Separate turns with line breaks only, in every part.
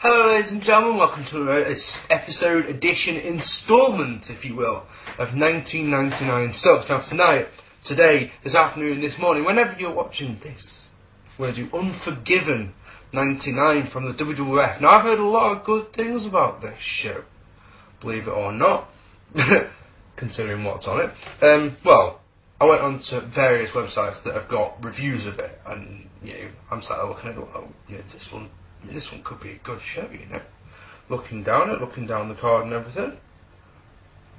Hello ladies and gentlemen, welcome to an episode, edition, instalment, if you will, of 1999 Subs. Now today, this afternoon, this morning, whenever you're watching this, we're going to do Unforgiven 99 from the WWF. Now I've heard a lot of good things about this show, believe it or not, considering what's on it. Well, I went on to various websites that have got reviews of it, and I'm sat there looking at it, this one could be a good show, Looking down the card and everything.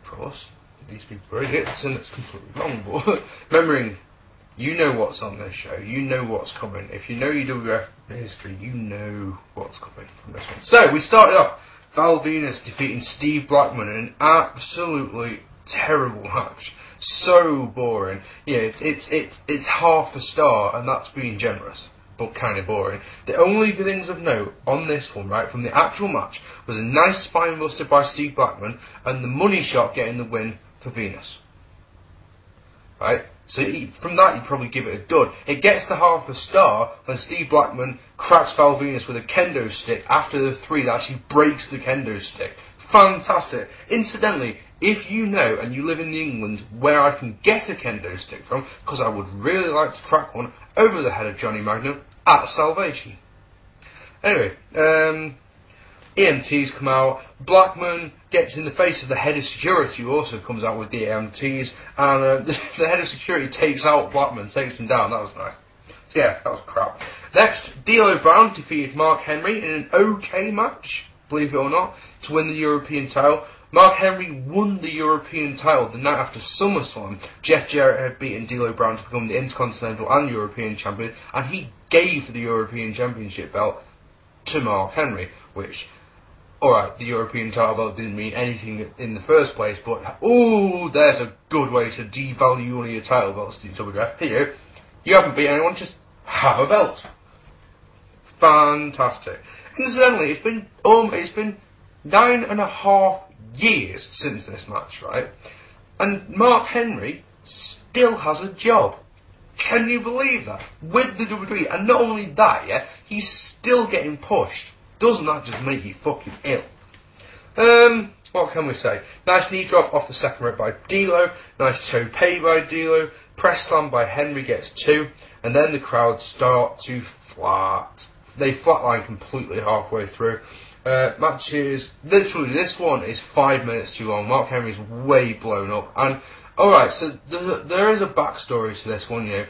Of course, these people are idiots and it's completely wrong, but remembering, you know what's on this show, you know what's coming. If you know your WWF history, you know what's coming from this one. So, we started off, Venis defeating Steve Blackman in an absolutely terrible match. So boring. It's half a star, and that's being generous, but kind of boring. The only things of note on this one, right, from the actual match, was a nice spine buster by Steve Blackman and the money shot getting the win for Venis. Right? So from that, you'd probably give it a dud. It gets the half a star when Steve Blackman cracks Val Venis with a kendo stick after the three that actually breaks the kendo stick. Fantastic. Incidentally, if you know and you live in England where I can get a kendo stick from, because I would really like to crack one over the head of Johnny Magnum at Salvation. Anyway, EMTs come out. Blackman gets in the face of the head of security, who also comes out with the EMTs, and the head of security takes out Blackman, takes him down. That was nice. So yeah, that was crap. Next, D'Lo Brown defeated Mark Henry in an okay match, believe it or not, to win the European title. Mark Henry won the European title the night after SummerSlam. Jeff Jarrett had beaten D'Lo Brown to become the Intercontinental and European Champion, and he gave the European Championship belt to Mark Henry, which, alright, the European title belt didn't mean anything in the first place, but, there's a good way to devalue one of your title belts to WWF. Here you haven't beat anyone, just have a belt. Fantastic. Incidentally, it's been 9.5 years since this match, right? And Mark Henry still has a job. Can you believe that? With the WWE, and not only that, he's still getting pushed. Doesn't that just make you fucking ill? What can we say? Nice knee drop off the second rope by D'Lo, nice tope by D'Lo, press slam by Henry gets 2, and then the crowd start to they flatline completely halfway through. Match is, literally, this one is 5 minutes too long. Mark Henry's way blown up. And, alright, so there is a backstory to this one,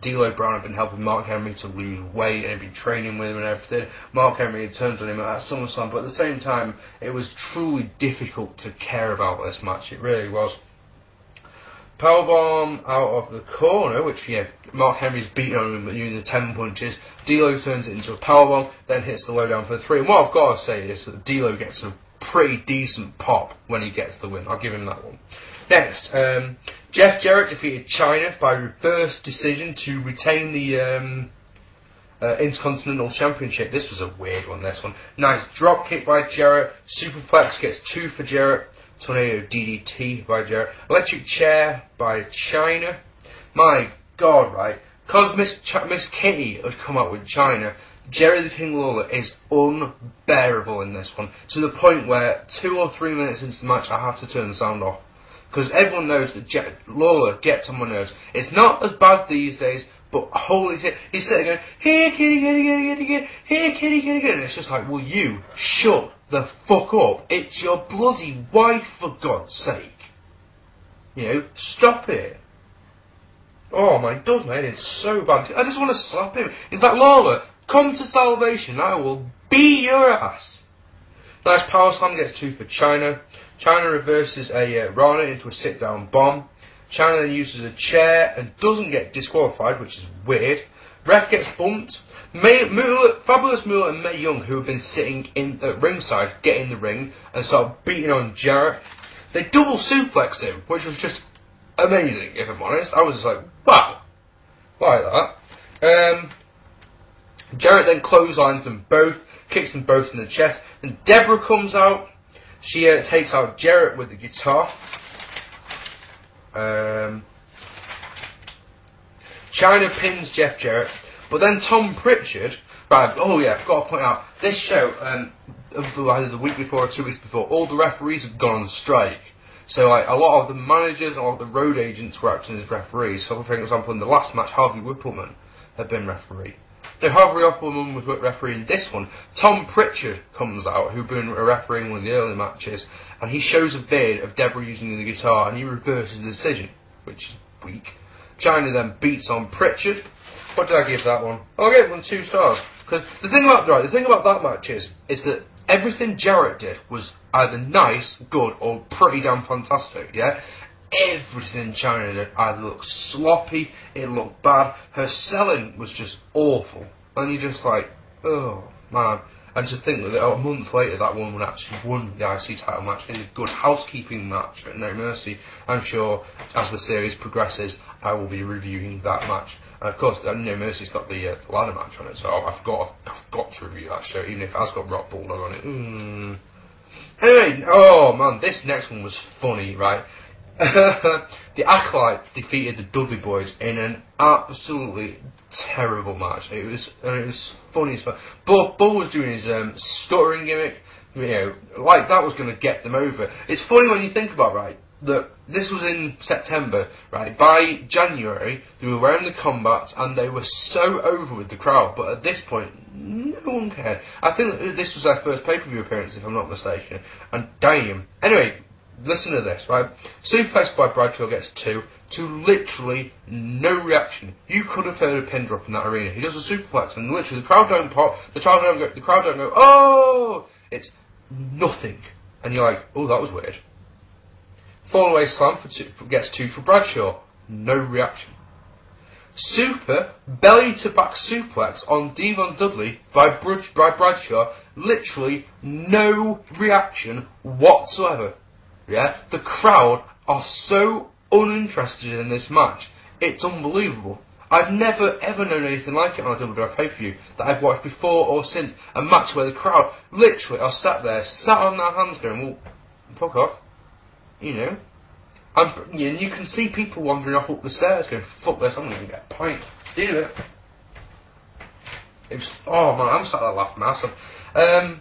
D'Lo Brown had been helping Mark Henry to lose weight and had been training with him and everything. Mark Henry had turned on him at SummerSlam, but at the same time, it was truly difficult to care about this match. It really was. Powerbomb out of the corner, which, Mark Henry's beating on him using the 10 punches. D'Lo turns it into a powerbomb, then hits the lowdown for the 3. And what I've got to say is that D'Lo gets a pretty decent pop when he gets the win. I'll give him that one. Next, Jeff Jarrett defeated Chyna by reverse decision to retain the Intercontinental Championship. This was a weird one, this one. Nice drop kick by Jarrett. Superplex gets 2 for Jarrett. Tornado DDT by Jarrett. Electric chair by Chyna. My God, right? Because Miss Kitty had come out with Chyna, Jerry the King Lawler is unbearable in this one. To the point where 2 or 3 minutes into the match, I have to turn the sound off. Because everyone knows that Lawler gets on my nerves. It's not as bad these days, but holy shit, he's sitting going, here kitty, kitty, kitty, kitty, kitty, here kitty, kitty, kitty. And it's just like, will you shut the fuck up? It's your bloody wife, for God's sake. Stop it. Oh my God, man, it's so bad. I just want to slap him. In fact, Lawler, come to Salvation, I will beat your ass. Nice power slam gets 2 for Chyna. Chyna reverses a Rana into a sit-down bomb. Chyna then uses a chair and doesn't get disqualified, which is weird. Ref gets bumped. Fabulous Moolah and Mae Young, who have been sitting at ringside, get in the ring and start beating on Jarrett. They double suplex him, which was just amazing, if I'm honest. I was just like, wow, like that. Jarrett then clotheslines them both, kicks them both in the chest, and Deborah comes out. She takes out Jarrett with the guitar. Chyna pins Jeff Jarrett, but then Tom Pritchard, right, oh yeah, I've got to point out, this show, either the week before or 2 weeks before, all the referees had gone on strike. So like a lot of the managers and a lot of the road agents were acting as referees. So for example, in the last match, Harvey Whippleman had been referee. No, Harvey Whippleman was refereeing this one. Tom Pritchard comes out, who'd been a referee in one of the early matches, and he shows a vid of Deborah using the guitar, and he reverses the decision, which is weak. Chyna then beats on Pritchard. What did I give that one? I gave one 2 stars. Because the thing about that match is that everything Jarrett did was either nice, good, or pretty damn fantastic, yeah? Everything Chyna did either looked sloppy, it looked bad, her selling was just awful. And you're just like, oh, man. And to think that a month later that woman actually won the IC title match in a good housekeeping match at No Mercy. I'm sure as the series progresses, I will be reviewing that match. And of course, No Mercy's got the ladder match on it, so I've got to review that show, even if it has got Rock Bulldog on it. Anyway, oh man, this next one was funny, right? The Acolytes defeated the Dudley Boyz in an absolutely terrible match. It was funny as fuck. Bull was doing his stuttering gimmick, you know, like that was going to get them over. It's funny when you think about, right, that this was in September, right? By January, they were wearing the combats and they were so over with the crowd, but at this point, no one cared. I think that this was their first pay-per-view appearance, if I'm not mistaken, and damn. Anyway, listen to this, right? Suplex by Bradshaw gets 2 to literally no reaction. You could have heard a pin drop in that arena. He does a suplex and literally the crowd don't pop, the crowd don't go, oh! It's nothing. And you're like, oh, that was weird. Fall away slam gets 2 for Bradshaw. No reaction. Super belly to back suplex on Devon Dudley by Bradshaw. Literally no reaction whatsoever. Yeah, the crowd are so uninterested in this match. It's unbelievable. I've never ever known anything like it on a WWF pay-per-view that I've watched before or since. A match where the crowd literally are sat on their hands going, well, fuck off. You know. And you can see people wandering off up the stairs going, fuck this, I'm going to get a pint. Do it. It was, oh man, I'm sat there laughing my ass off.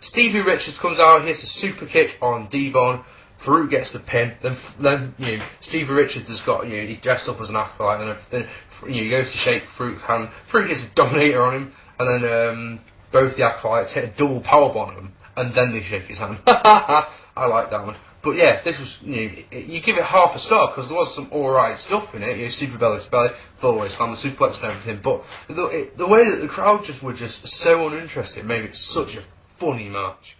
Stevie Richards comes out, he hits a super kick on Devon. Farouk gets the pin. Then you know, Stevie Richards has got, you know, he's dressed up as an acolyte, and then you know, he goes to shake Farouk's hand. Farouk gets a dominator on him, and then both the acolytes hit a double powerbomb on him, and then they shake his hand. I like that one. But yeah, this was, you know, you give it half a star because there was some alright stuff in it. You know, super belly to belly, full way slam, the suplex and everything. But the way that the crowd were just so uninterested made it such a funny match.